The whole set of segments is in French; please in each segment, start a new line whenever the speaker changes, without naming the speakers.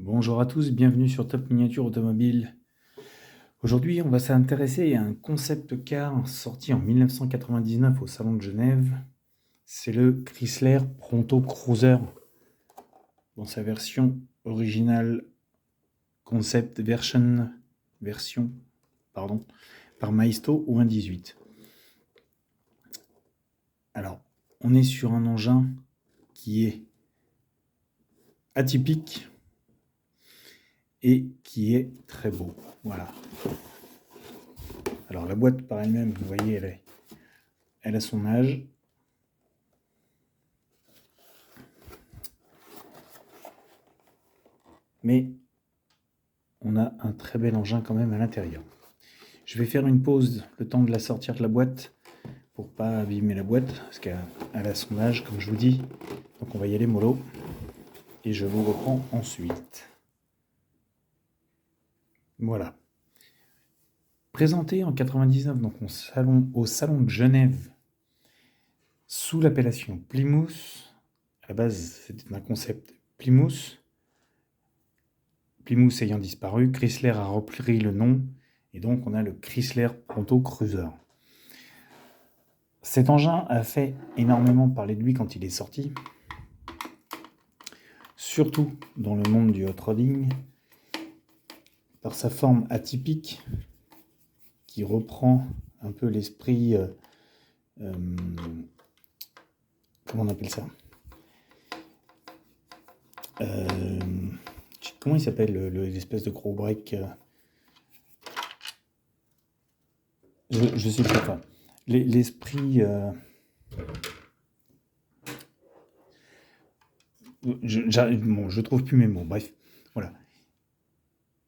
Bonjour à tous, bienvenue sur Top Miniature Automobile. Aujourd'hui, on va s'intéresser à un concept car sorti en 1999 au Salon de Genève. C'est le Chrysler Pronto Cruiser dans sa version originale concept version par Maisto ou 1.18. Alors, on est sur un engin qui est atypique et qui est très beau. Voilà. Alors la boîte par elle-même, vous voyez, elle a son âge. Mais on a un très bel engin quand même à l'intérieur. Je vais faire une pause, le temps de la sortir de la boîte, pour pas abîmer la boîte, parce qu'elle a son âge, comme je vous dis. Donc on va y aller mollo. Et je vous reprends ensuite. Voilà. Présenté en 99 donc au salon de Genève, sous l'appellation Plymouth. À la base, c'était un concept Plymouth. Plymouth ayant disparu, Chrysler a repris le nom, et donc on a le Chrysler Pronto Cruiser. Cet engin a fait énormément parler de lui quand il est sorti, surtout dans le monde du hot-rodding, par sa forme atypique qui reprend un peu l'esprit, comment on appelle ça, comment il s'appelle l'espèce de gros break, je sais plus pas, l'esprit, je trouve plus mes mots, bref, voilà.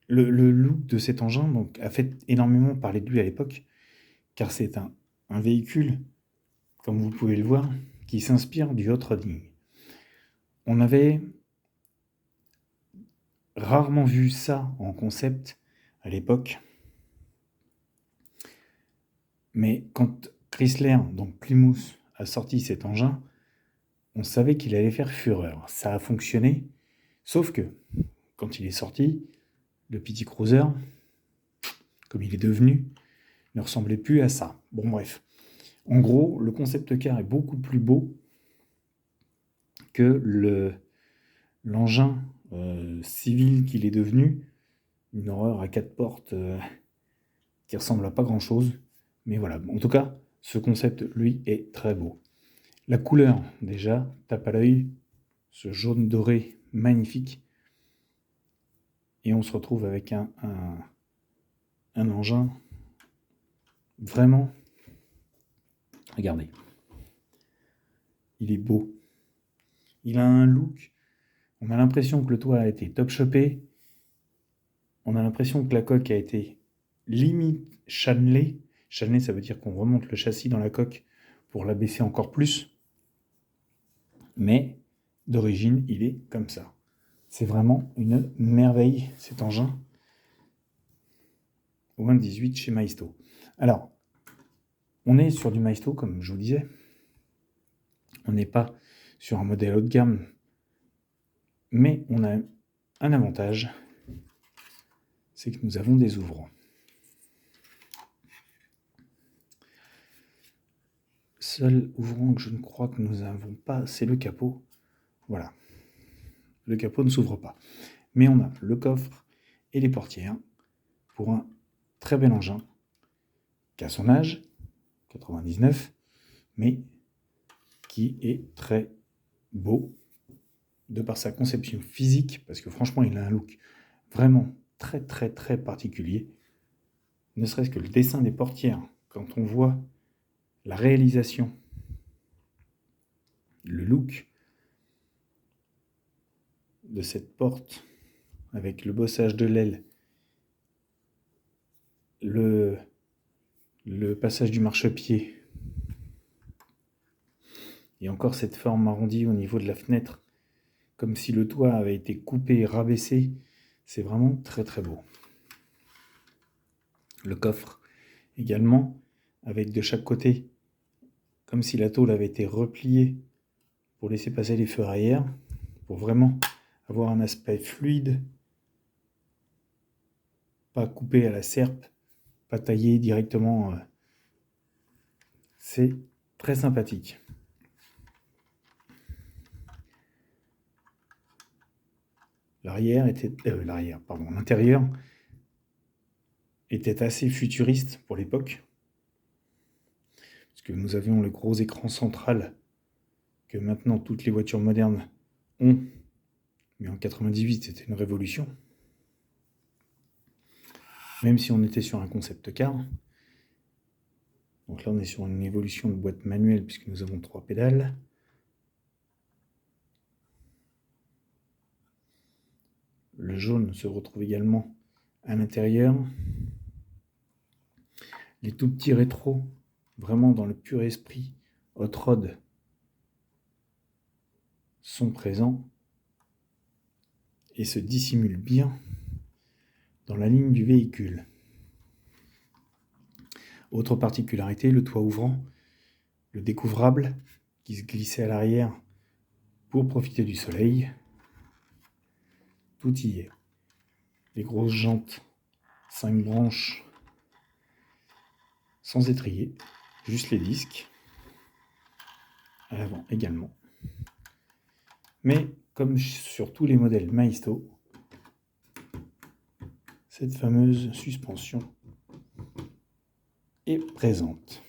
Le look de cet engin donc, a fait énormément parler de lui à l'époque, car c'est un véhicule, comme vous pouvez le voir, qui s'inspire du hot-rodding. On avait rarement vu ça en concept à l'époque, mais quand Chrysler, donc Plymouth, a sorti cet engin, on savait qu'il allait faire fureur. Ça a fonctionné, sauf que, quand il est sorti, le petit cruiser, comme il est devenu, ne ressemblait plus à ça. Bon bref. En gros, le concept car est beaucoup plus beau que l'engin civil qu'il est devenu. Une horreur à 4 portes qui ressemble à pas grand chose. Mais voilà, en tout cas, ce concept, lui, est très beau. La couleur, déjà, tape à l'œil. Ce jaune doré magnifique. Et on se retrouve avec un engin vraiment... Regardez. Il est beau. Il a un look. On a l'impression que le toit a été top-chopé. On a l'impression que la coque a été limite channelée. Channelée, ça veut dire qu'on remonte le châssis dans la coque pour l'abaisser encore plus. Mais d'origine, il est comme ça. C'est vraiment une merveille, cet engin. Au 1.18 chez Maisto. Alors, on est sur du Maisto, comme je vous disais. On n'est pas sur un modèle haut de gamme. Mais on a un avantage, c'est que nous avons des ouvrants. Seul ouvrant que je ne crois que nous n'avons pas, c'est le capot. Voilà. Le capot ne s'ouvre pas. Mais on a le coffre et les portières pour un très bel engin qui a son âge, 99, mais qui est très beau de par sa conception physique, parce que franchement, il a un look vraiment très très très particulier. Ne serait-ce que le dessin des portières, quand on voit la réalisation, le look de cette porte avec le bossage de l'aile, le passage du marchepied et encore cette forme arrondie au niveau de la fenêtre, comme si le toit avait été coupé et rabaissé. C'est vraiment très très beau. Le coffre également, avec de chaque côté, comme si la tôle avait été repliée pour laisser passer les ferrailleurs, pour vraiment avoir un aspect fluide pas coupé à la serpe, pas taillé directement. C'est très sympathique. L'intérieur était assez futuriste pour l'époque, parce que nous avions le gros écran central que maintenant toutes les voitures modernes ont, mais en 98 c'était une révolution. Même si on était sur un concept car. Donc là on est sur une évolution de boîte manuelle puisque nous avons 3 pédales. Le jaune se retrouve également à l'intérieur. Les tout petits rétros, vraiment dans le pur esprit hot rod, sont présents et se dissimulent bien dans la ligne du véhicule. Autre particularité, le toit ouvrant, le découvrable qui se glissait à l'arrière pour profiter du soleil. Tout y est. Les grosses jantes, 5 branches, sans étrier, juste les disques. À l'avant également. Mais comme sur tous les modèles Maisto, cette fameuse suspension est présente.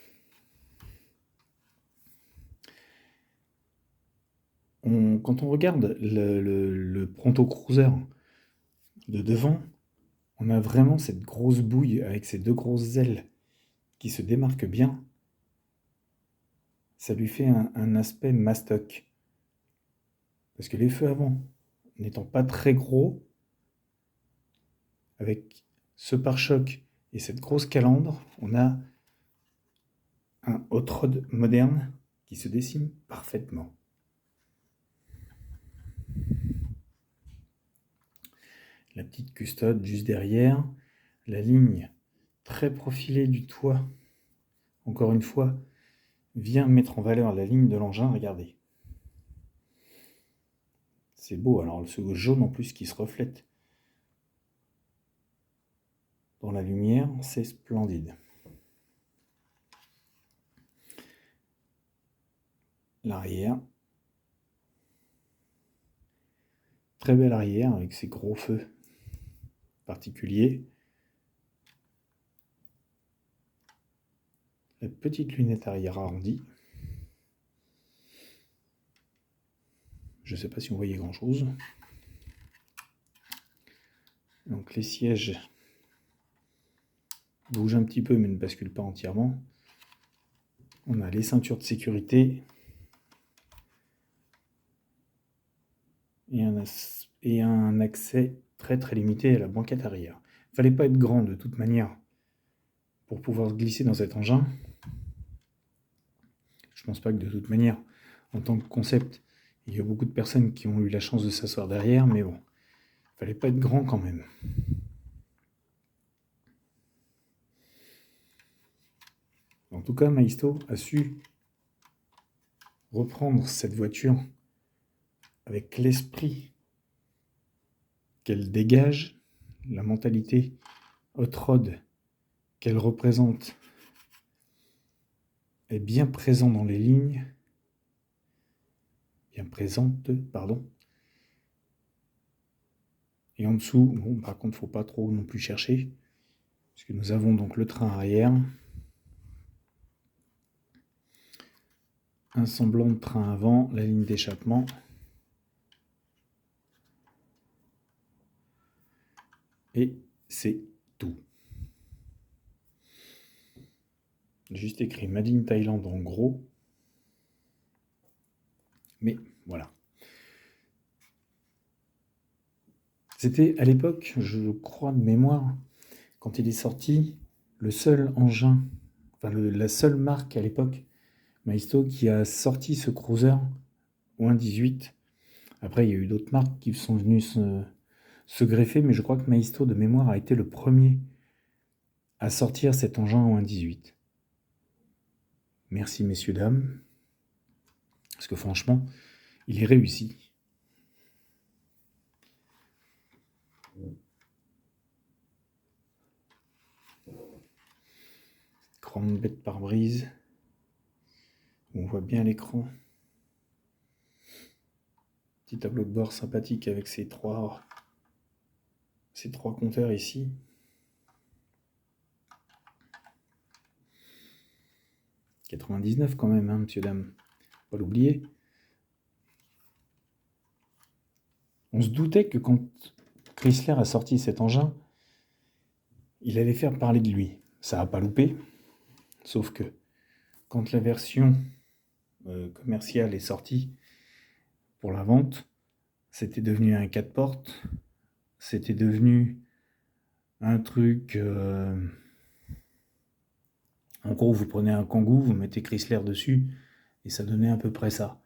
Quand on regarde le Pronto Cruiser de devant, on a vraiment cette grosse bouille avec ces 2 grosses ailes qui se démarquent bien. Ça lui fait un aspect mastoc. Parce que les feux avant, n'étant pas très gros, avec ce pare-choc et cette grosse calandre, on a un hot rod moderne qui se dessine parfaitement. La petite custode juste derrière, la ligne très profilée du toit, encore une fois, vient mettre en valeur la ligne de l'engin, regardez. C'est beau, alors ce jaune en plus qui se reflète dans la lumière, c'est splendide. L'arrière, très belle arrière avec ses gros feux particuliers. La petite lunette arrière arrondie. Je ne sais pas si on voyait grand chose. Donc les sièges bougent un petit peu mais ne basculent pas entièrement. On a les ceintures de sécurité et un accès très très limité à la banquette arrière. Il ne fallait pas être grand de toute manière pour pouvoir se glisser dans cet engin. Je pense pas que de toute manière, en tant que concept, il y a beaucoup de personnes qui ont eu la chance de s'asseoir derrière, mais bon, il fallait pas être grand quand même. En tout cas, Maisto a su reprendre cette voiture avec l'esprit qu'elle dégage, la mentalité hot rod qu'elle représente est bien présent dans les lignes, bien présente, pardon. Et en dessous, bon, par contre, faut pas trop non plus chercher, puisque nous avons donc le train arrière, un semblant de train avant, la ligne d'échappement. Et c'est tout. Juste écrit Made in Thailand en gros. Mais voilà. C'était à l'époque, je crois de mémoire, quand il est sorti, le seul engin, enfin la seule marque à l'époque, Maisto, qui a sorti ce cruiser au 1.18. Après, il y a eu d'autres marques qui sont venues se greffer, mais je crois que Maisto, de mémoire, a été le premier à sortir cet engin au 1.18. Merci, messieurs, dames. Parce que franchement, il est réussi. grande baie de pare-brise. On voit bien l'écran. Petit tableau de bord sympathique avec ces trois compteurs ici. « 99 quand même, hein, monsieur, dame. Pas l'oublier. On se doutait que quand Chrysler a sorti cet engin, il allait faire parler de lui. Ça n'a pas loupé. Sauf que quand la version commerciale est sortie pour la vente, c'était devenu un 4 portes. C'était devenu un truc... En gros, vous prenez un Kangoo, vous mettez Chrysler dessus, et ça donnait à peu près ça.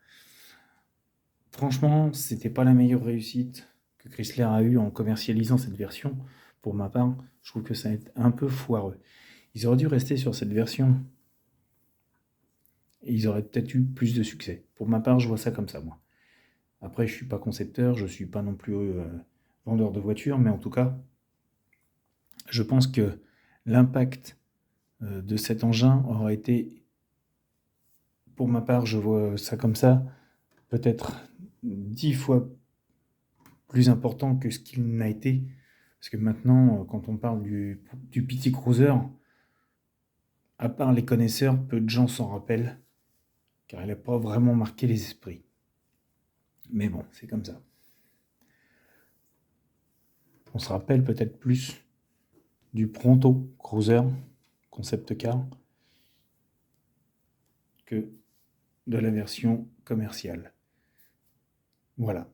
Franchement, c'était pas la meilleure réussite que Chrysler a eue en commercialisant cette version. Pour ma part, je trouve que ça a été un peu foireux. Ils auraient dû rester sur cette version, et ils auraient peut-être eu plus de succès. Pour ma part, je vois ça comme ça, moi. Après, je suis pas concepteur, je suis pas non plus vendeur de voitures, mais en tout cas, je pense que l'impact de cet engin aurait été, pour ma part, je vois ça comme ça, peut-être 10 fois plus important que ce qu'il n'a été. Parce que maintenant, quand on parle du PT Cruiser, à part les connaisseurs, peu de gens s'en rappellent, car il n'a pas vraiment marqué les esprits. Mais bon, c'est comme ça. On se rappelle peut-être plus du Pronto Cruiser, concept car, que de la version commerciale. Voilà.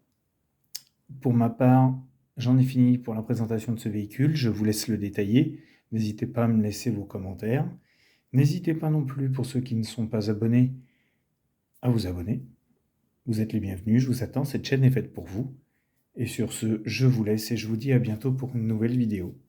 Pour ma part, j'en ai fini pour la présentation de ce véhicule. Je vous laisse le détailler. N'hésitez pas à me laisser vos commentaires. N'hésitez pas non plus, pour ceux qui ne sont pas abonnés, à vous abonner. Vous êtes les bienvenus, je vous attends, cette chaîne est faite pour vous. Et sur ce, je vous laisse et je vous dis à bientôt pour une nouvelle vidéo.